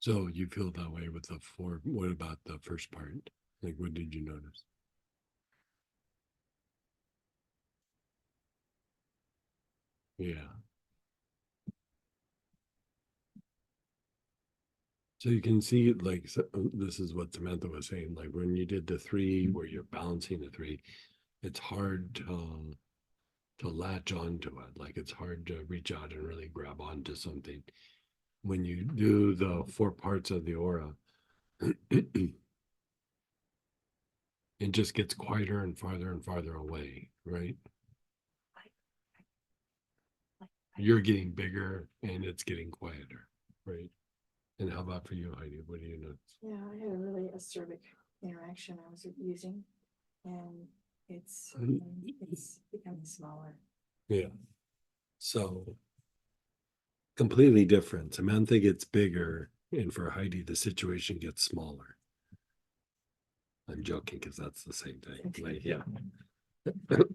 So you feel that way with the four. What about the first part? Like, what did you notice? Yeah. So you can see, like, this is what Samantha was saying. Like when you did the three, where you're balancing the three, it's hard to latch onto it. Like it's hard to reach out and really grab onto something. When you do the four parts of the aura, it just gets quieter and farther away, right? You're getting bigger and it's getting quieter, right? And how about for you, Heidi? What do you notice? Yeah, I had a really acerbic interaction I was using, and it's becoming smaller. Yeah. So completely different. Samantha gets bigger, and for Heidi, the situation gets smaller. I'm joking because that's the same thing. Like, yeah. But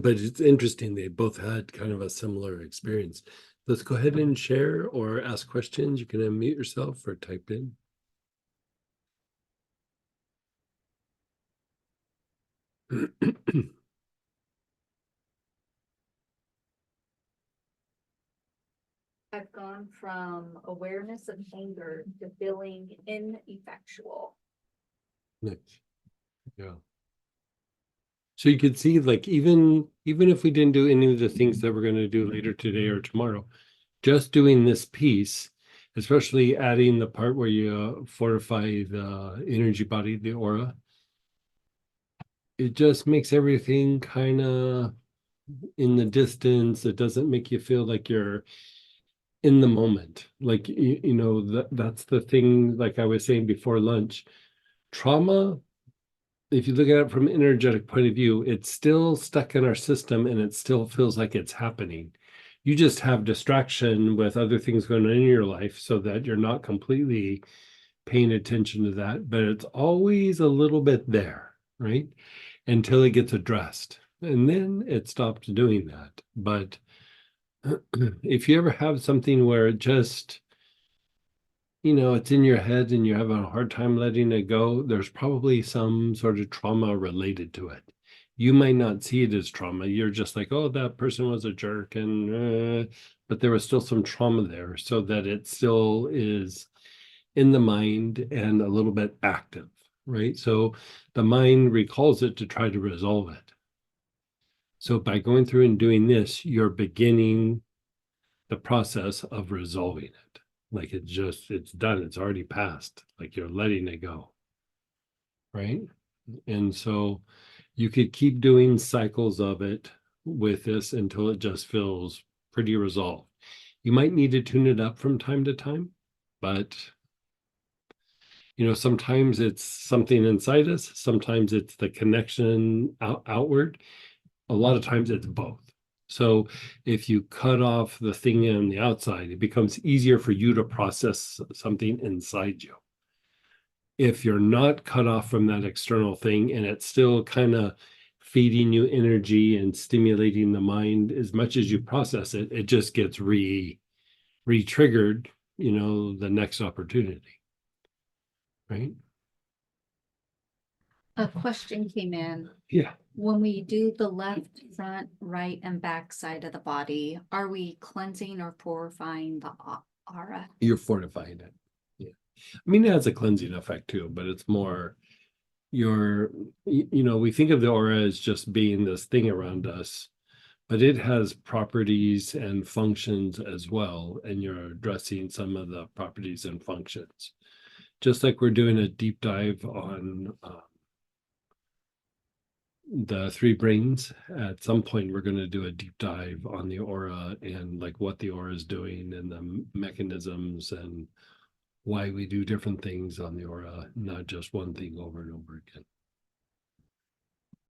it's interesting. They both had kind of a similar experience. Let's go ahead and share or ask questions. You can unmute yourself or type in. I've gone from awareness of anger to feeling ineffectual. Nice. Yeah. So you could see, like, even if we didn't do any of the things that we're going to do later today or tomorrow, just doing this piece, especially adding the part where you fortify the energy body, the aura, it just makes everything kind of in the distance. It doesn't make you feel like you're in the moment. Like, you know, that's the thing, like I was saying before lunch, trauma, if you look at it from an energetic point of view, it's still stuck in our system and it still feels like it's happening. You just have distraction with other things going on in your life so that you're not completely paying attention to that, but it's always a little bit there, right? Until it gets addressed. And then it stops doing that. But if you ever have something where it just, you know, it's in your head and you're having a hard time letting it go, there's probably some sort of trauma related to it. You might not see it as trauma. You're just like, oh, that person was a jerk, and but there was still some trauma there, so that it still is in the mind and a little bit active, right? So the mind recalls it to try to resolve it. So by going through and doing this, you're beginning the process of resolving it. Like it's done, it's already passed. Like you're letting it go. Right. And so you could keep doing cycles of it with this until it just feels pretty resolved. You might need to tune it up from time to time, but you know, sometimes it's something inside us, sometimes it's the connection outward. A lot of times it's both. So if you cut off the thing on the outside, it becomes easier for you to process something inside you. If you're not cut off from that external thing and it's still kind of feeding you energy and stimulating the mind, as much as you process it, it just gets re-triggered, you know, the next opportunity. Right? A question came in. Yeah. When we do the left, front, right, and back side of the body, are we cleansing or purifying the aura? You're fortifying it. Yeah. I mean, it has a cleansing effect too, but it's more you know, we think of the aura as just being this thing around us, but it has properties and functions as well. And you're addressing some of the properties and functions. Just like we're doing a deep dive on the three brains. At some point, we're going to do a deep dive on the aura and like what the aura is doing and the mechanisms and why we do different things on the aura, not just one thing over and over again.